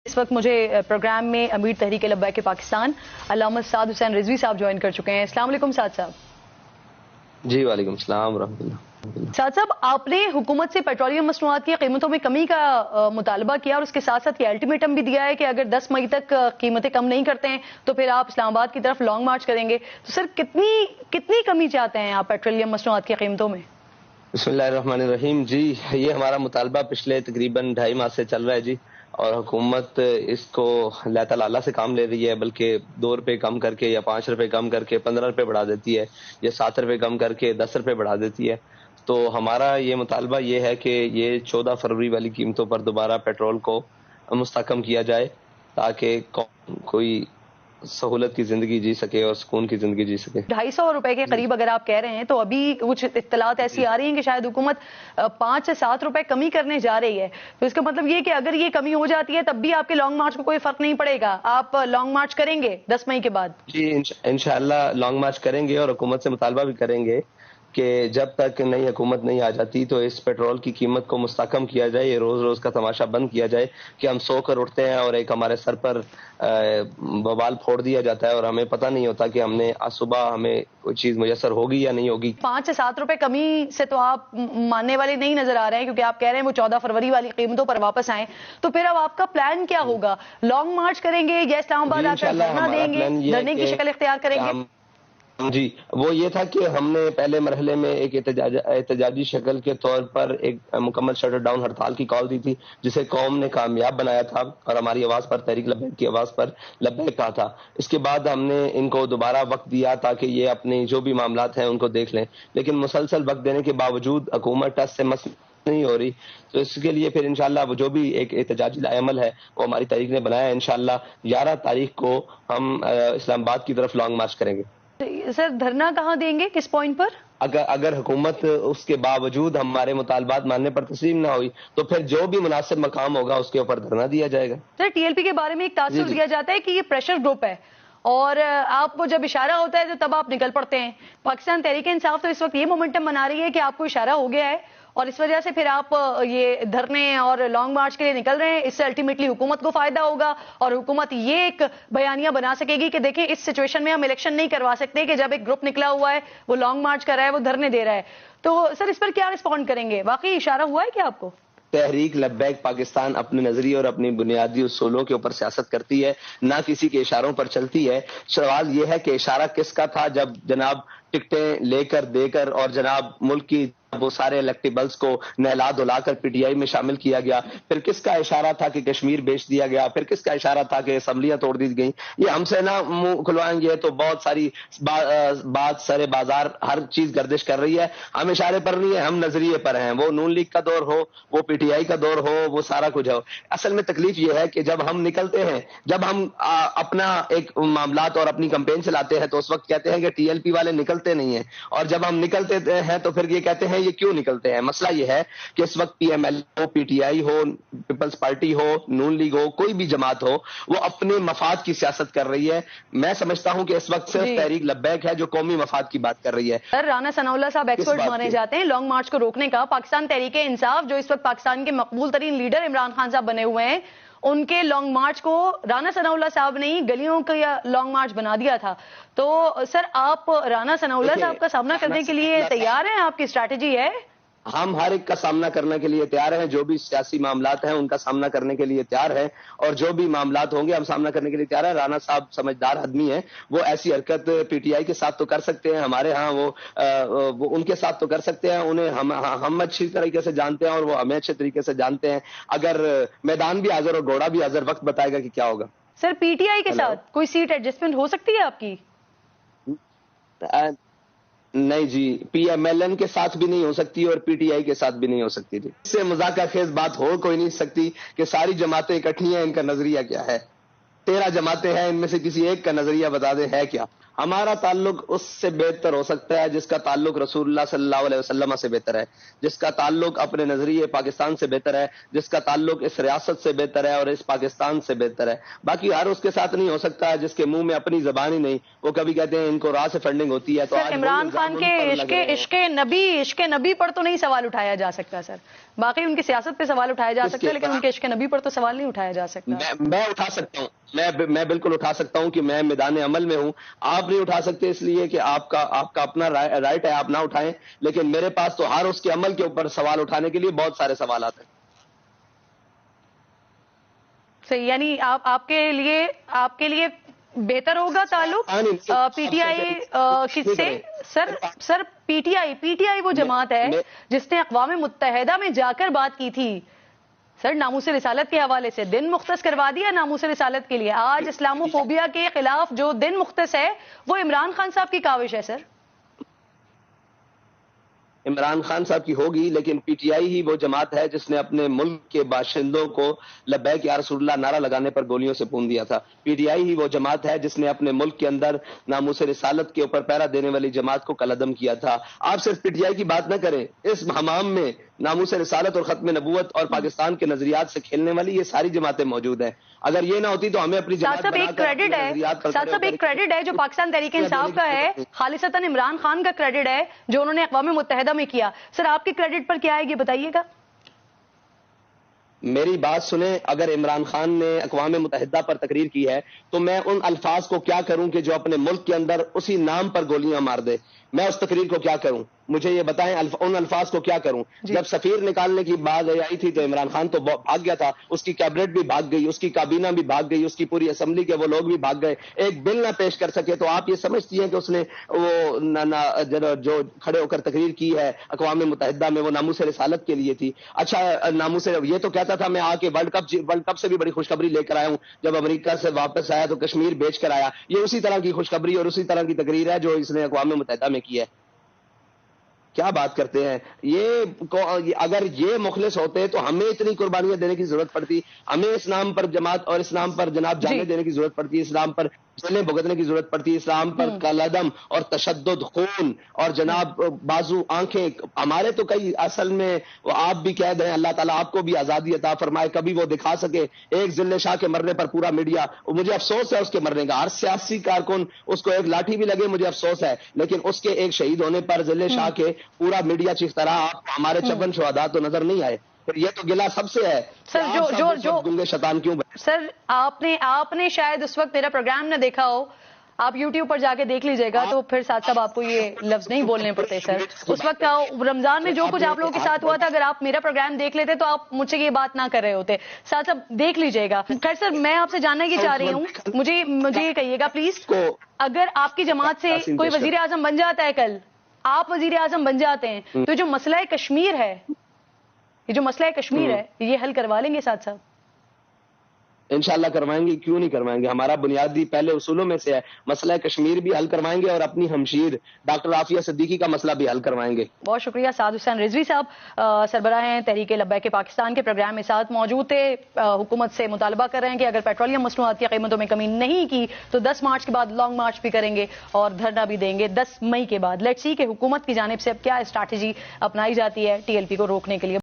اس وقت مجھے پروگرام میں امیر تحریک لبیک پاکستان علامہ سعد حسین رضوی صاحب جوائن کر چکے ہیں۔ السلام علیکم سعد صاحب۔ جی وعلیکم السلام ورحمۃ اللہ۔ سعد صاحب، آپ نے حکومت سے پیٹرولیم مصنوعات کی قیمتوں میں کمی کا مطالبہ کیا اور اس کے ساتھ ساتھ یہ الٹیمیٹم بھی دیا ہے کہ اگر 10 مئی تک قیمتیں کم نہیں کرتے ہیں تو پھر آپ اسلام آباد کی طرف لانگ مارچ کریں گے۔ تو سر کتنی کمی چاہتے ہیں آپ پیٹرولیم مصنوعات کی قیمتوں میں؟ بسم اللہ الرحمن الرحیم۔ جی یہ ہمارا مطالبہ پچھلے تقریباً 2.5 ماہ سے چل رہا ہے جی، اور حکومت اس کو اللہ تعالیٰ سے کام لے رہی ہے، بلکہ 2 روپے کم کر کے یا 5 روپے کم کر کے 15 روپے بڑھا دیتی ہے، یا 7 روپے کم کر کے 10 روپے بڑھا دیتی ہے۔ تو ہمارا یہ مطالبہ یہ ہے کہ یہ 14 فروری والی قیمتوں پر دوبارہ پیٹرول کو مستحکم کیا جائے، تاکہ کوئی سہولت کی زندگی جی سکے اور سکون کی زندگی جی سکے۔ 250 روپے کے قریب اگر آپ کہہ رہے ہیں تو ابھی کچھ اطلاعات ایسی آ رہی ہیں کہ شاید حکومت 5 سے 7 روپے کمی کرنے جا رہی ہے۔ تو اس کا مطلب یہ کہ اگر یہ کمی ہو جاتی ہے تب بھی آپ کے لانگ مارچ کو کوئی فرق نہیں پڑے گا، آپ لانگ مارچ کریں گے 10 مئی کے بعد؟ جی انشاءاللہ لانگ مارچ کریں گے، اور حکومت سے مطالبہ بھی کریں گے کہ جب تک نئی حکومت نہیں آ جاتی تو اس پیٹرول کی قیمت کو مستحکم کیا جائے، یہ روز روز کا تماشا بند کیا جائے کہ ہم سو کر اٹھتے ہیں اور ایک ہمارے سر پر بوال پھوڑ دیا جاتا ہے اور ہمیں پتہ نہیں ہوتا کہ ہم نے صبح ہمیں کوئی چیز میسر ہوگی یا نہیں ہوگی۔ 5 سے 7 روپے کمی سے تو آپ ماننے والے نہیں نظر آ رہے ہیں، کیونکہ آپ کہہ رہے ہیں وہ 14 فروری والی قیمتوں پر واپس آئیں۔ تو پھر اب آپ کا پلان کیا ہوگا؟ لانگ مارچ کریں گے یا اسلام آباد آ کر دھرنا دیں گے، دھرنے کی شکل اختیار کریں گے؟ جی وہ یہ تھا کہ ہم نے پہلے مرحلے میں ایک احتجاجی شکل کے طور پر ایک مکمل شٹر ڈاؤن ہڑتال کی کال دی تھی، جسے قوم نے کامیاب بنایا تھا اور ہماری آواز پر، تحریک لبیک کی آواز پر لبیک کہا تھا۔ اس کے بعد ہم نے ان کو دوبارہ وقت دیا تاکہ یہ اپنی جو بھی معاملات ہیں ان کو دیکھ لیں، لیکن مسلسل وقت دینے کے باوجود حکومت ٹس سے مس نہیں ہو رہی۔ تو اس کے لیے پھر انشاءاللہ وہ جو بھی ایک احتجاجی عمل ہے وہ ہماری تحریک نے بنایا ہے، انشاءاللہ 11 تاریخ کو ہم اسلام آباد کی طرف لانگ مارچ کریں گے۔ سر دھرنا کہاں دیں گے، کس پوائنٹ پر؟ اگر حکومت اس کے باوجود ہمارے مطالبات ماننے پر تسلیم نہ ہوئی تو پھر جو بھی مناسب مقام ہوگا اس کے اوپر دھرنا دیا جائے گا۔ سر ٹی ایل پی کے بارے میں ایک تاثر دیا جاتا ہے کہ یہ پریشر گروپ ہے اور آپ کو جب اشارہ ہوتا ہے تو تب آپ نکل پڑتے ہیں۔ پاکستان تحریک انصاف تو اس وقت یہ مومنٹم بنا رہی ہے کہ آپ کو اشارہ ہو گیا ہے اور اس وجہ سے پھر آپ یہ دھرنے اور لانگ مارچ کے لیے نکل رہے ہیں۔ اس سے الٹیمیٹلی حکومت کو فائدہ ہوگا اور حکومت یہ ایک بیانیہ بنا سکے گی کہ دیکھیں اس سچویشن میں ہم الیکشن نہیں کروا سکتے کہ جب ایک گروپ نکلا ہوا ہے، وہ لانگ مارچ کر رہا ہے، وہ دھرنے دے رہا ہے۔ تو سر اس پر کیا رسپونڈ کریں گے؟ واقعی اشارہ ہوا ہے کیا آپ کو؟ تحریک لبیک پاکستان اپنے نظریے اور اپنی بنیادی اصولوں کے اوپر سیاست کرتی ہے، نہ کسی کے اشاروں پر چلتی ہے۔ سوال یہ ہے کہ اشارہ کس کا تھا جب جناب ٹکٹیں لے کر دے کر اور جناب ملک کی وہ سارے الیکٹیبلز کو نہلا دھلا کر پی ٹی آئی میں شامل کیا گیا؟ پھر کس کا اشارہ تھا کہ کشمیر بیچ دیا گیا؟ پھر کس کا اشارہ تھا کہ اسمبلیاں توڑ دی گئیں؟ یہ ہم سے نہ منہ کھلوائیں گے تو بہت ساری بات سر بازار ہر چیز گردش کر رہی ہے۔ ہم اشارے پر نہیں ہیں، ہم نظریے پر ہیں۔ وہ نون لیگ کا دور ہو، وہ پی ٹی آئی کا دور ہو، وہ سارا کچھ ہو۔ اصل میں تکلیف یہ ہے کہ جب ہم نکلتے ہیں، جب ہم اپنا ایک معاملات اور اپنی کمپین چلاتے ہیں تو اس وقت کہتے ہیں کہ ٹی ایل پی والے نکلتے نہیں ہیں، اور جب ہم نکلتے ہیں تو پھر یہ کہتے ہیں یہ کیوں نکلتے ہیں۔ مسئلہ یہ ہے کہ اس وقت پی ایم ایل ہو، پی ٹی آئی ہو، پیپلز پارٹی ہو، نون لیگ ہو، کوئی بھی جماعت ہو، وہ اپنے مفاد کی سیاست کر رہی ہے۔ میں سمجھتا ہوں کہ اس وقت صرف تحریک لبیک ہے جو قومی مفاد کی بات کر رہی ہے۔ سر رانا ثناء اللہ صاحب ایکسپرٹ مانے جاتے ہیں لانگ مارچ کو روکنے کا۔ پاکستان تحریک انصاف جو اس وقت پاکستان کے مقبول ترین لیڈر عمران خان صاحب بنے ہوئے ہیں، ان کے لانگ مارچ کو رانا ثناء اللہ صاحب نے ہی گلیوں کا لانگ مارچ بنا دیا تھا۔ تو سر آپ رانا ثناء اللہ صاحب کا سامنا کرنے کے لیے تیار ہیں؟ آپ کی اسٹریٹجی ہے؟ ہم ہر ایک کا سامنا کرنے کے لیے تیار ہیں، جو بھی سیاسی معاملات ہیں ان کا سامنا کرنے کے لیے تیار ہیں، اور جو بھی معاملات ہوں گے ہم سامنا کرنے کے لیے تیار ہیں۔ رانا صاحب سمجھدار آدمی ہیں، وہ ایسی حرکت پی ٹی آئی کے ساتھ تو کر سکتے ہیں، ہمارے ہاں وہ ان کے ساتھ تو کر سکتے ہیں، انہیں ہم اچھی طریقے سے جانتے ہیں اور وہ ہمیں اچھے طریقے سے جانتے ہیں۔ اگر میدان بھی حاضر اور گھوڑا بھی حاضر، وقت بتائے گا کہ کیا ہوگا۔ سر پی ٹی آئی کے ساتھ کوئی سیٹ ایڈجسٹمنٹ ہو سکتی ہے آپ کی؟ نہیں جی، پی ایم ایل این کے ساتھ بھی نہیں ہو سکتی اور پی ٹی آئی کے ساتھ بھی نہیں ہو سکتی جی۔ اس سے مذاکرہ خیز بات ہو کوئی نہیں سکتی کہ ساری جماعتیں اکٹھی ہیں، ان کا نظریہ کیا ہے۔ 13 جماعتیں ہیں، ان میں سے کسی ایک کا نظریہ بتا دیں ہے کیا؟ ہمارا تعلق اس سے بہتر ہو سکتا ہے جس کا تعلق رسول اللہ صلی اللہ علیہ وسلم سے بہتر ہے، جس کا تعلق اپنے نظریے پاکستان سے بہتر ہے، جس کا تعلق اس ریاست سے بہتر ہے اور اس پاکستان سے بہتر ہے۔ باقی ہر اس کے ساتھ نہیں ہو سکتا جس کے منہ میں اپنی زبان ہی نہیں، وہ کبھی کہتے ہیں ان کو راہ سے فنڈنگ ہوتی ہے۔ تو سر عمران خان کے عشق نبی پر تو نہیں سوال اٹھایا جا سکتا سر، باقی ان کی سیاست پہ سوال اٹھایا جا سکتا ہے، لیکن ان کے عشق نبی پر تو سوال نہیں اٹھایا جا سکتا۔ میں اٹھا سکتا ہوں، میں بالکل اٹھا سکتا ہوں کہ میں میدان عمل میں ہوں، آپ نہیں اٹھا سکتے اس لیے کہ آپ کا اپنا رائٹ ہے، آپ نہ اٹھائیں، لیکن میرے پاس تو ہر اس کے عمل کے اوپر سوال اٹھانے کے لیے بہت سارے سوالات ہیں۔ صحیح، یعنی آپ کے لیے بہتر ہوگا تعلق پی ٹی آئی کس سے؟ سر پی ٹی آئی وہ جماعت ہے جس نے اقوام متحدہ میں جا کر بات کی تھی سر ناموس رسالت کے حوالے سے، دن مختص کروا دیا ناموس رسالت کے لیے۔ آج اسلامو فوبیا کے خلاف جو دن مختص ہے وہ عمران خان صاحب کی کاوش ہے سر۔ عمران خان صاحب کی ہوگی، لیکن پی ٹی آئی ہی وہ جماعت ہے جس نے اپنے ملک کے باشندوں کو لبیک یا رسول اللہ نعرہ لگانے پر گولیوں سے پون دیا تھا۔ پی ٹی آئی ہی وہ جماعت ہے جس نے اپنے ملک کے اندر ناموس رسالت کے اوپر پہرا دینے والی جماعت کو قلعدم کیا تھا۔ آپ صرف پی ٹی آئی کی بات نہ کریں، اس حمام میں ناموس رسالت اور ختم نبوت اور پاکستان کے نظریات سے کھیلنے والی یہ ساری جماعتیں موجود ہیں۔ اگر یہ نہ ہوتی تو ہمیں اپنی جماعت ایک کریڈٹ ہے جو پاکستان تحریک انصاف کا ہے، خالصتاً عمران خان کا کریڈٹ ہے جو انہوں نے اقوام متحدہ میں کیا۔ سر آپ کے کریڈٹ پر کیا ہے یہ بتائیے گا؟ میری بات سنیں، اگر عمران خان نے اقوام متحدہ پر تقریر کی ہے تو میں ان الفاظ کو کیا کروں کہ جو اپنے ملک کے اندر اسی نام پر گولیاں مار دے؟ میں اس تقریر کو کیا کروں؟ مجھے یہ بتائیں ان الفاظ کو کیا کروں؟ جب سفیر نکالنے کی بات آئی تھی تو عمران خان تو بھاگ گیا تھا، اس کی کیبنٹ بھی بھاگ گئی، اس کی کابینہ بھی بھاگ گئی، اس کی پوری اسمبلی کے وہ لوگ بھی بھاگ گئے، ایک بل نہ پیش کر سکے۔ تو آپ یہ سمجھتی ہیں کہ اس نے وہ جو کھڑے ہو کر تقریر کی ہے اقوام متحدہ میں وہ ناموس رسالت کے لیے تھی؟ اچھا ناموس یہ تو کہتا تھا میں آ کے ورلڈ کپ سے بھی بڑی خوشخبری لے کر آیا ہوں، جب امریکہ سے واپس آیا تو کشمیر بیچ کر آیا۔ یہ اسی طرح کی خوشخبری اور اسی طرح کی تقریر ہے جو اس نے اقوام متحدہ میں کی ہے۔ کیا بات کرتے ہیں یہ؟ اگر یہ مخلص ہوتے تو ہمیں اتنی قربانیاں دینے کی ضرورت پڑتی، ہمیں اس نام پر جماعت اور اس نام پر جناب جانے دینے کی ضرورت پڑتی، اس نام پر جیلیں بھگتنے کی ضرورت پڑتی، اسلام پر قلعدم اور تشدد، خون اور جناب بازو آنکھیں ہمارے تو کئی اصل میں آپ بھی کہہ دیں اللہ تعالیٰ آپ کو بھی آزادی عطا فرمائے، کبھی وہ دکھا سکے ایک ذل شاہ کے مرنے پر پورا میڈیا، مجھے افسوس ہے اس کے مرنے کا، ہر سیاسی کارکن اس کو ایک لاٹھی بھی لگے مجھے افسوس ہے، لیکن اس کے ایک شہید ہونے پر ذل شاہ کے پورا میڈیا چیختا رہا، آپ ہمارے 56 شہداء تو نظر نہیں آئے۔ یہ تو گلہ سب سے ہے سر جو گنگے شیطان کیوں بنے؟ سر آپ نے شاید اس وقت میرا پروگرام نہ دیکھا ہو، آپ یوٹیوب پر جا کے دیکھ لیجئے گا تو پھر ساتھ صاحب آپ کو یہ لفظ نہیں بولنے پڑتے سر۔ اس وقت رمضان میں جو کچھ آپ لوگوں کے ساتھ ہوا تھا، اگر آپ میرا پروگرام دیکھ لیتے تو آپ مجھ سے یہ بات نہ کر رہے ہوتے۔ ساتھ صاحب دیکھ لیجئے گا۔ خیر سر میں آپ سے جاننا یہ چاہ رہی ہوں، مجھے یہ کہیے گا پلیز، اگر آپ کی جماعت سے کوئی وزیر اعظم بن جاتا ہے، کل آپ وزیر اعظم بن جاتے ہیں تو جو مسئلہ کشمیر ہے، یہ حل کروا لیں گے ساتھ صاحب؟ انشاءاللہ کروائیں گے، کیوں نہیں کروائیں گے؟ ہمارا بنیادی پہلے اصولوں میں سے ہے، مسئلہ کشمیر بھی حل کروائیں گے اور اپنی ہمشیر ڈاکٹر عافیہ صدیقی کا مسئلہ بھی حل کروائیں گے۔ بہت شکریہ۔ سعد حسین رضوی صاحب سربراہ ہیں تحریک لبیک پاکستان کے پروگرام میں ساتھ موجود تھے، حکومت سے مطالبہ کر رہے ہیں کہ اگر پیٹرولیم مصنوعات کی قیمتوں میں کمی نہیں کی تو 10 مارچ کے بعد لانگ مارچ بھی کریں گے اور دھرنا بھی دیں گے 10 مئی کے بعد۔ لیٹس سی کہ حکومت کی جانب سے اب کیا اسٹریٹجی اپنائی جاتی ہے TLP کو روکنے کے لیے۔